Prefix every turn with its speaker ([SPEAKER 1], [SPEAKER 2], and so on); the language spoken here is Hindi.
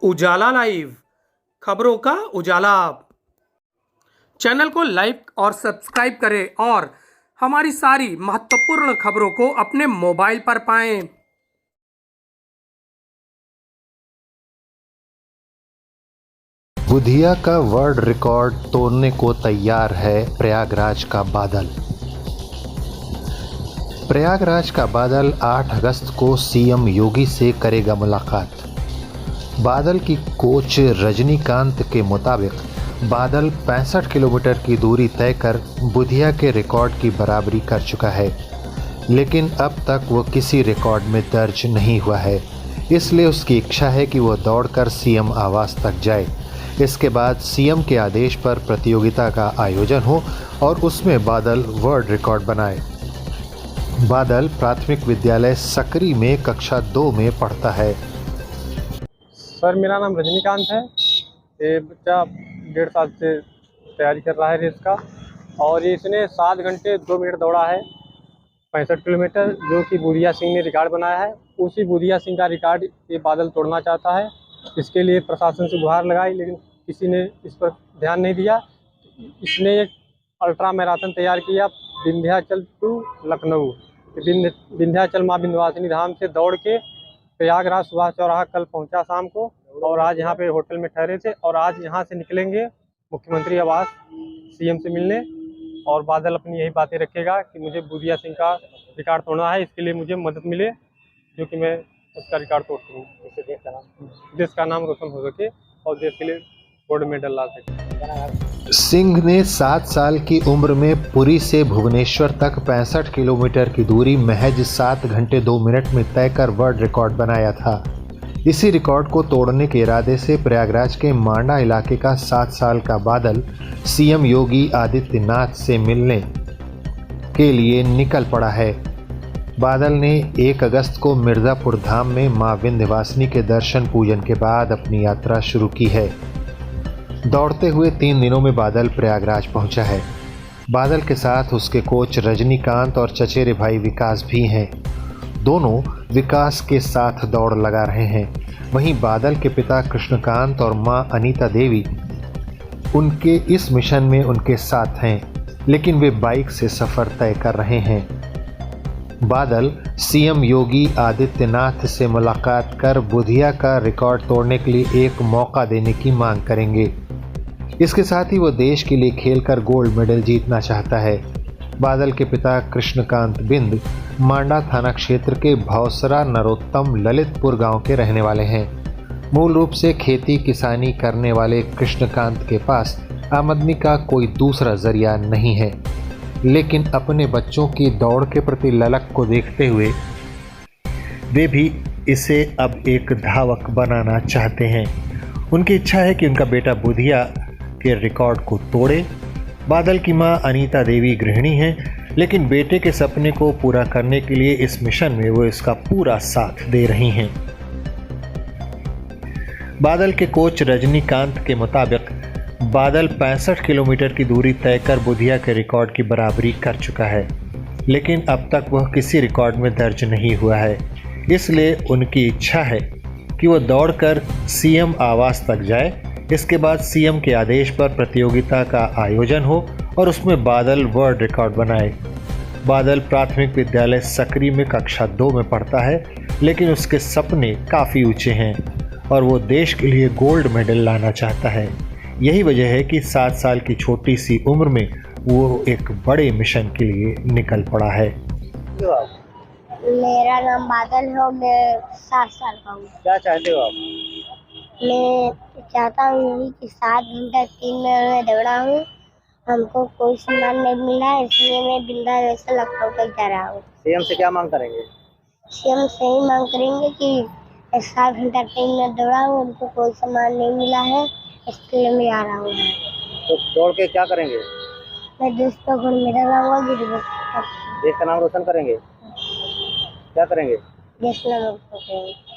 [SPEAKER 1] उजाला लाइव, खबरों का उजाला। चैनल को लाइक और सब्सक्राइब करें और हमारी सारी महत्वपूर्ण खबरों को अपने मोबाइल पर पाएं।
[SPEAKER 2] बुधिया का वर्ल्ड रिकॉर्ड तोड़ने को तैयार है प्रयागराज का बादल। प्रयागराज का बादल 8 अगस्त को सीएम योगी से करेगा मुलाकात। बादल की कोच रजनीकांत के मुताबिक बादल 65 किलोमीटर की दूरी तय कर बुधिया के रिकॉर्ड की बराबरी कर चुका है, लेकिन अब तक वो किसी रिकॉर्ड में दर्ज नहीं हुआ है। इसलिए उसकी इच्छा है कि वह दौड़कर सीएम आवास तक जाए। इसके बाद सीएम के आदेश पर प्रतियोगिता का आयोजन हो और उसमें बादल वर्ल्ड रिकॉर्ड बनाए। बादल प्राथमिक विद्यालय सकरी में कक्षा 2 में पढ़ता है।
[SPEAKER 3] सर, मेरा नाम रजनीकांत है। ये बच्चा 1.5 साल से तैयारी कर रहा है रेस का, और इसने 7 घंटे 2 मिनट दौड़ा है 65 किलोमीटर, जो कि बुधिया सिंह ने रिकॉर्ड बनाया है। उसी बुधिया सिंह का रिकॉर्ड ये बादल तोड़ना चाहता है। इसके लिए प्रशासन से गुहार लगाई, लेकिन किसी ने इस पर ध्यान नहीं दिया। इसने एक अल्ट्रा मैराथन तैयार किया, विंध्याचल टू लखनऊ। विंध्याचल माँ विंध्यवासिनी धाम से दौड़ के प्रयागराज सुभाष चौराहा कल पहुंचा शाम को, और आज यहाँ पे होटल में ठहरे थे। और आज यहाँ से निकलेंगे मुख्यमंत्री आवास सीएम से मिलने, और बादल अपनी यही बातें रखेगा कि मुझे बुधिया सिंह का रिकॉर्ड तोड़ना है, इसके लिए मुझे मदद मिले, जो कि मैं उसका रिकॉर्ड तोड़ सकूँ, इससे देश का नाम रोशन हो सके और देश के लिए गोल्ड मेडल ला सके।
[SPEAKER 2] सिंह ने 7 साल की उम्र में पुरी से भुवनेश्वर तक 65 किलोमीटर की दूरी महज 7 घंटे 2 मिनट में तय कर वर्ल्ड रिकॉर्ड बनाया था। इसी रिकॉर्ड को तोड़ने के इरादे से प्रयागराज के मांडा इलाके का 7 साल का बादल सीएम योगी आदित्यनाथ से मिलने के लिए निकल पड़ा है। बादल ने 1 अगस्त को मिर्जापुर धाम में मां विंध्यवासिनी के दर्शन पूजन के बाद अपनी यात्रा शुरू की है। दौड़ते हुए 3 दिनों में बादल प्रयागराज पहुंचा है। बादल के साथ उसके कोच रजनीकांत और चचेरे भाई विकास भी हैं। दोनों विकास के साथ दौड़ लगा रहे हैं। वहीं बादल के पिता कृष्णकांत और मां अनीता देवी उनके इस मिशन में उनके साथ हैं, लेकिन वे बाइक से सफर तय कर रहे हैं। बादल सीएम योगी आदित्यनाथ से मुलाकात कर बुधिया का रिकॉर्ड तोड़ने के लिए एक मौका देने की मांग करेंगे। इसके साथ ही वो देश के लिए खेलकर गोल्ड मेडल जीतना चाहता है। बादल के पिता कृष्णकांत बिंद मांडा थाना क्षेत्र के भौसरा नरोत्तम ललितपुर गांव के रहने वाले हैं। मूल रूप से खेती किसानी करने वाले कृष्णकांत के पास आमदनी का कोई दूसरा जरिया नहीं है, लेकिन अपने बच्चों की दौड़ के प्रति ललक को देखते हुए वे भी इसे अब एक धावक बनाना चाहते हैं। उनकी इच्छा है कि उनका बेटा बुधिया के रिकॉर्ड को तोड़े। बादल की मां अनीता देवी गृहिणी हैं, लेकिन बेटे के सपने को पूरा करने के लिए इस मिशन में वो इसका पूरा साथ दे रही हैं। बादल के कोच रजनीकांत के मुताबिक बादल 65 किलोमीटर की दूरी तय कर बुधिया के रिकॉर्ड की बराबरी कर चुका है, लेकिन अब तक वह किसी रिकॉर्ड में दर्ज नहीं हुआ है। इसलिए उनकी इच्छा है कि वह दौड़कर सीएम आवास तक जाए। इसके बाद सीएम के आदेश पर प्रतियोगिता का आयोजन हो और उसमें बादल वर्ल्ड रिकॉर्ड बनाए। बादल प्राथमिक विद्यालय सकरी में कक्षा 2 में पढ़ता है, लेकिन उसके सपने काफ़ी ऊंचे हैं और वो देश के लिए गोल्ड मेडल लाना चाहता है। यही वजह है कि 7 साल की छोटी सी उम्र में वो एक बड़े मिशन के लिए निकल पड़ा है।
[SPEAKER 4] मेरा नाम बादल है और मैं 7 साल का हूँ।
[SPEAKER 3] क्या चाहते हो आप?
[SPEAKER 4] मैं चाहता हूँ कि 7 घंटा 3 मिनट में दौड़ा हूँ। हमको कोई सम्मान नहीं मिला है, इसलिए मैं विंध्याचल लखनऊ तक जा रहा हूँ।
[SPEAKER 3] सीएम से क्या मांग करेंगे?
[SPEAKER 4] सीएम से ही मांग करेंगे कि 7 घंटा 3 मिनट दौड़ा हूँ, उनको कोई सम्मान नहीं मिला है, इसके लिए मैं आ रहा हूँ।
[SPEAKER 3] तो दौड़ के क्या करेंगे?
[SPEAKER 4] मैं देश का गोल्ड मेडल लाऊंगा।
[SPEAKER 3] देश का नाम रोशन करेंगे। क्या करेंगे?
[SPEAKER 4] देश का नाम रोशन करेंगे।